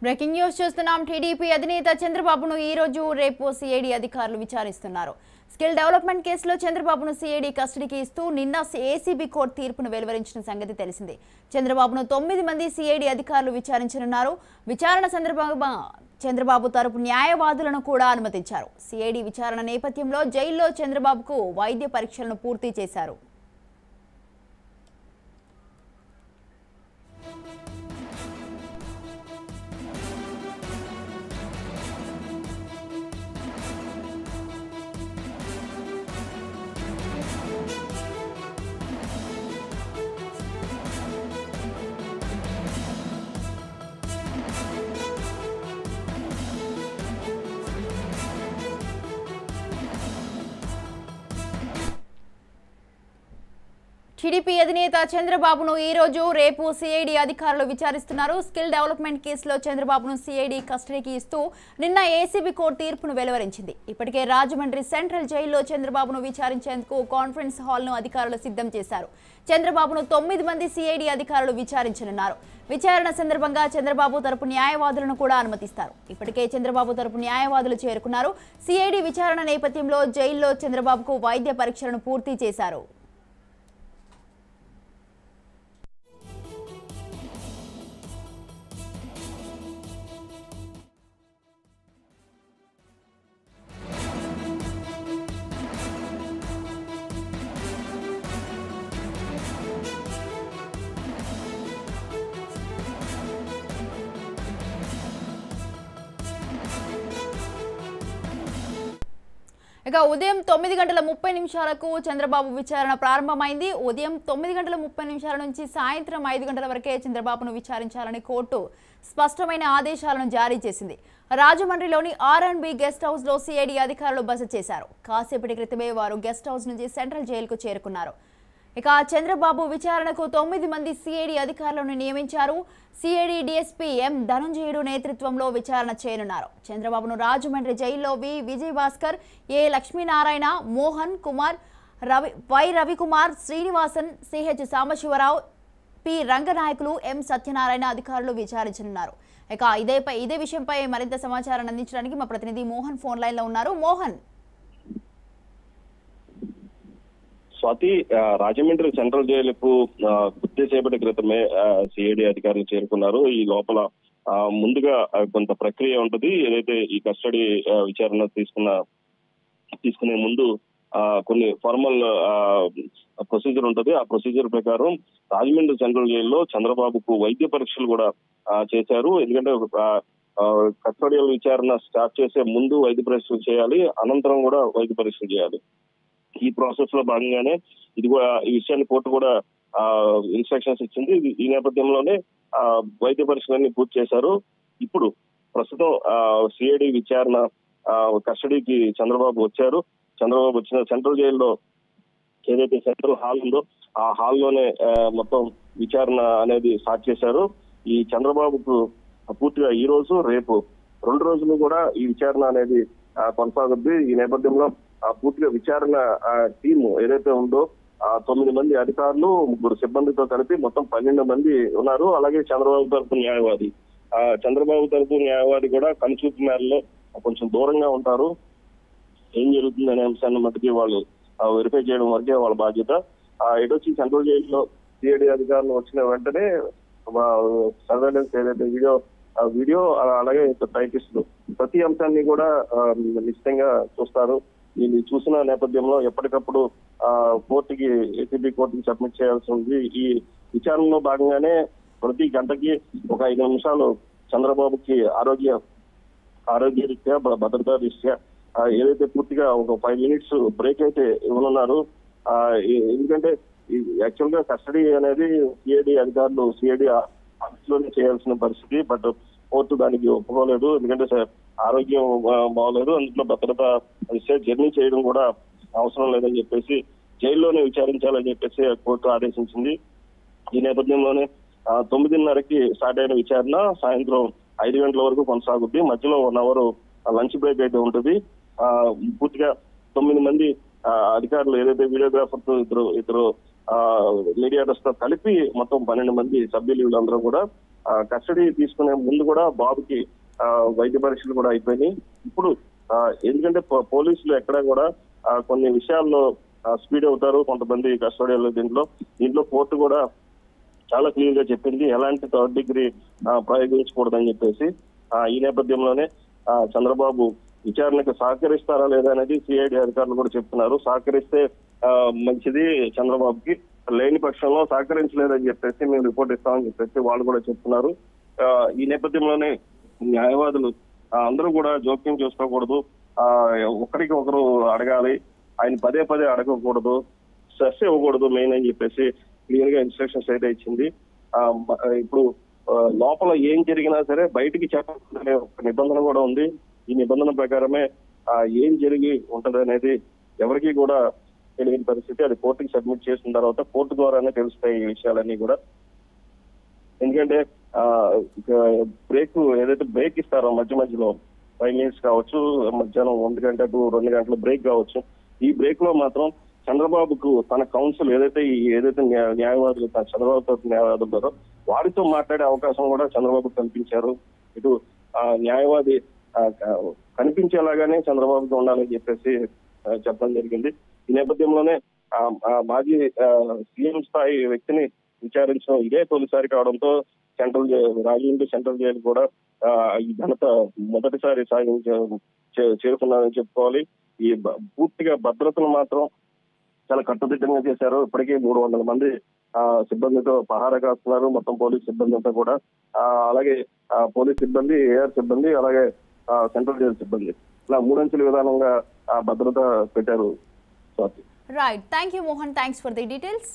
Breaking news చూస్తున్నాం. TDP అధినేత చంద్రబాబును ఈ రోజు రేపు సిఐడి అధికారులు విచారిస్తున్నారు. స్కిల్ డెవలప్మెంట్ కేసులో చంద్రబాబును సిఐడి కస్టడీకి ఇస్తూ నిన్న ఏసీబీ కోర్టు తీర్పును వెలువరించిన సంగతి తెలిసిందే. చంద్రబాబును 9 మంది సిఐడి అధికారులు విచారించనున్నారు. విచారణ సందర్భంగా చంద్రబాబు తరపు న్యాయవాదులను కూడా అనుమతించారు. సిఐడి విచారణ నేపథ్యంలో జైల్లో చంద్రబాబుకు వైద్య పరీక్షలను పూర్తి చేశారు. టీడీపీ అధినేత చంద్రబాబును ఈ రోజు రేపు సిఐడి అధికారులు విచారిస్తున్నారు. స్కిల్ డెవలప్మెంట్ కేసులో చంద్రబాబును సిఐడి కస్టడీకి ఇస్తూ నిన్న ఏసీబీ కోర్టు తీర్పును వెలువరించింది. ఇప్పటికే రాజమండ్రి సెంట్రల్ జైల్లో చంద్రబాబును విచారించేందుకు కాన్ఫరెన్స్ హాల్ను అధికారులు సిద్ధం చేశారు. చంద్రబాబును 9 మంది సిఐడి అధికారులు విచారించనున్నారు. విచారణ సందర్భంగా చంద్రబాబు తరపు న్యాయవాదులను కూడా అనుమతిస్తారు. ఇప్పటికే చంద్రబాబు తరపు న్యాయవాదులు చేరుకున్నారు. సిఐడి విచారణ నేపథ్యంలో జైల్లో చంద్రబాబుకు వైద్య పరీక్షలను పూర్తి చేశారు. ఇక ఉదయం 9:30 చంద్రబాబు విచారణ ప్రారంభమైంది. ఉదయం 9:30 నుంచి సాయంత్రం 5 గంటల వరకే చంద్రబాబును విచారించాలని కోర్టు స్పష్టమైన ఆదేశాలను జారీ చేసింది. రాజమండ్రిలోని R&B గెస్ట్ హౌస్ లో సిఐడి అధికారులు బస చేశారు. కాసేపటి క్రితమే వారు గెస్ట్ హౌస్ నుంచి సెంట్రల్ జైలుకు చేరుకున్నారు. ఇక చంద్రబాబు విచారణకు 9 మంది సిఐడి అధికారులను నియమించారు. సిఐడి డీఎస్పీ ఎం ధనంజయుడు నేతృత్వంలో విచారణ చేయనున్నారు. చంద్రబాబును రాజమండ్రి జైల్లో విజయభాస్కర్, ఏ లక్ష్మీనారాయణ, మోహన్ కుమార్, రవికుమార్, శ్రీనివాసన్, సిహెచ్ సాంబశివరావు, పి రంగనాయకులు, ఎం సత్యనారాయణ అధికారులు విచారించనున్నారు. ఇక ఇదే విషయంపై మరింత సమాచారాన్ని అందించడానికి మా ప్రతినిధి మోహన్ ఫోన్ లైన్ లో ఉన్నారు. మోహన్, స్వాతి, రాజమండ్రి సెంట్రల్ జైలుకు కొద్దిసేపటి క్రితమే సిఐడి అధికారులు చేరుకున్నారు. ఈ లోపల ముందుగా కొంత ప్రక్రియ ఉంటుంది. ఏదైతే ఈ కస్టడీ విచారణ తీసుకునే ముందు కొన్ని ఫార్మల్ ప్రొసీజర్ ఉంటుంది. ఆ ప్రొసీజర్ ప్రకారం రాజమండ్రి సెంట్రల్ జైల్లో చంద్రబాబుకు వైద్య పరీక్షలు కూడా చేశారు. ఎందుకంటే కస్టడియల్ విచారణ స్టార్ట్ చేసే ముందు వైద్య పరీక్షలు చేయాలి, అనంతరం కూడా వైద్య పరీక్షలు చేయాలి. ఈ ప్రాసెస్ లో భాగంగానే ఈ విషయాన్ని కోర్టు కూడా ఇన్స్ట్రక్షన్స్ ఇచ్చింది. ఈ నేపథ్యంలోనే వైద్య పరీక్షలన్నీ పూర్తి చేశారు. ఇప్పుడు ప్రస్తుతం సిఐడి విచారణ కస్టడీకి చంద్రబాబు వచ్చారు. చంద్రబాబు వచ్చిన సెంట్రల్ జైల్లో ఏదైతే సెంట్రల్ హాల్ ఉందో ఆ హాల్లోనే మొత్తం విచారణ అనేది స్టార్ట్ చేశారు. ఈ చంద్రబాబుకు పూర్తిగా ఈ రోజు రేపు 2 రోజులు కూడా ఈ విచారణ అనేది కొనసాగుద్ది. ఈ నేపథ్యంలో పూర్తిగా విచారణ టీము ఏదైతే ఉందో 9 మంది అధికారులు, 3 సిబ్బందితో కలిపి మొత్తం 12 మంది ఉన్నారు. అలాగే చంద్రబాబు తరపు న్యాయవాది, చంద్రబాబు తరపు న్యాయవాది కూడా కనుచూపు మేరలో కొంచెం దూరంగా ఉంటారు. ఏం జరుగుతుంది అనే అంశాన్ని మట్టుకి వాళ్ళు వెరిఫై చేయడం వరకే వాళ్ళ బాధ్యత. ఎటొచ్చి సెంట్రల్ జైల్లో సిఐడి అధికారులు వచ్చిన వెంటనే సర్వేలెన్స్ ఏదైతే వీడియో అలాగే టైపిస్టులు ప్రతి అంశాన్ని కూడా నిశ్చితంగా చూస్తారు. దీన్ని చూసిన నేపథ్యంలో ఎప్పటికప్పుడు కోర్టుకి, ఏసీబీ కోర్టుకి సబ్మిట్ చేయాల్సి ఉంది. ఈ విచారణలో భాగంగానే ప్రతి గంటకి ఒక 5 నిమిషాలు చంద్రబాబుకి ఆరోగ్య రీత్యా, భద్రతా రీత్యా ఏదైతే పూర్తిగా ఒక 5 మినిట్స్ బ్రేక్ అయితే ఇవ్వనున్నారు. ఎందుకంటే యాక్చువల్ గా కస్టడీ అనేది సిఐడి అధికారులు సిఐడి ఆఫీస్ లోనే చేయాల్సిన పరిస్థితి. బట్ కోర్టు దానికి ఒప్పుకోలేదు. ఎందుకంటే ఆరోగ్యం బాగోలేదు, అందులో భద్రత జర్నీ చేయడం కూడా అవసరం లేదని చెప్పేసి జైల్లోనే విచారించాలని చెప్పేసి కోర్టు ఆదేశించింది. ఈ నేపథ్యంలోనే 9:30కి స్టార్ట్ అయిన విచారణ సాయంత్రం 5 గంటల వరకు కొనసాగుద్ది. మధ్యలో 1 అవర్ లంచ్ బ్రేక్ అయితే ఉంటుంది. పూర్తిగా 9 మంది అధికారులు ఏదైతే వీడియోగ్రాఫర్తో ఇద్దరు మీడియాటర్స్ తో కలిపి మొత్తం 12 మంది సభ్యులు వీళ్ళందరూ కూడా కస్టడీ తీసుకునే ముందు కూడా బాబుకి వైద్య పరీక్షలు కూడా అయిపోయినాయి. ఇప్పుడు ఎందుకంటే పోలీసులు ఎక్కడ కూడా కొన్ని విషయాల్లో స్పీడ్ అవుతారు, కొంతమంది కస్టడియల్ దీంట్లో కోర్టు కూడా చాలా క్లియర్ గా చెప్పింది ఎలాంటి థర్డ్ డిగ్రీ ప్రయోగించకూడదని చెప్పేసి. ఈ నేపథ్యంలోనే చంద్రబాబు విచారణకు సహకరిస్తారా లేదా అనేది సిఐడి అధికారులు కూడా చెప్తున్నారు. సహకరిస్తే మంచిది చంద్రబాబుకి, లేని పక్షంలో సహకరించలేదని చెప్పేసి మేము రిపోర్ట్ ఇస్తామని చెప్పేసి వాళ్ళు కూడా చెప్తున్నారు. ఈ నేపథ్యంలోనే న్యాయవాదులు అందరూ కూడా జోక్యం చేసుకోకూడదు, ఒకరికి ఒకరు అడగాలి, ఆయన పదే పదే అడగకూడదు, స్ట్రెస్ ఇవ్వకూడదు మెయిన్ అని చెప్పేసి క్లియర్ గా ఇన్స్ట్రక్షన్స్ అయితే ఇచ్చింది. ఇప్పుడు లోపల ఏం జరిగినా సరే బయటికి చెప్పాలనే ఒక నిబంధన కూడా ఉంది. ఈ నిబంధన ప్రకారమే ఏం జరిగి ఉంటది అనేది ఎవరికి కూడా తెలియని పరిస్థితి. అది కోర్టుకి సబ్మిట్ చేసిన తర్వాత కోర్టు ద్వారానే తెలుస్తాయి ఈ విషయాలన్నీ కూడా. ఎందుకంటే ఏదైతే బ్రేక్ ఇస్తారో మధ్యలో 5 minutes కావచ్చు, మధ్యాహ్నం 1 గంట టు 2 గంటల బ్రేక్ కావచ్చు, ఈ బ్రేక్ లో మాత్రం చంద్రబాబుకు తన కౌన్సిల్ ఏదైతే న్యాయవాదులు చంద్రబాబుతో న్యాయవాదులు ఉన్నారో వారితో మాట్లాడే అవకాశం కూడా చంద్రబాబు కల్పించారు. ఇటు న్యాయవాది కనిపించేలాగానే చంద్రబాబుతో ఉండాలని చెప్పేసి చెప్పడం జరిగింది. ఈ నేపథ్యంలోనే మాజీ సీఎం స్థాయి వ్యక్తిని విచారించడం ఇదే తొలిసారి కావడంతో రాజమండ్రి సెంట్రల్ జైలు కూడా ఈ ఘనత మొదటిసారి చేరుకున్నారని చెప్పుకోవాలి. ఈ పూర్తిగా భద్రతను మాత్రం చాలా కట్టుదిట్టంగా చేశారు. ఇప్పటికీ 300 మంది సిబ్బందితో పహారా కాస్తున్నారు, మొత్తం పోలీస్ సిబ్బంది అంతా కూడా. అలాగే పోలీస్ సిబ్బంది, ఏఆర్ సిబ్బంది, అలాగే సెంట్రల్ జైలు సిబ్బంది, ఇలా 3 అంచెల విధానంగా భద్రత పెట్టారు. Right, thank you Mohan, thanks for the details.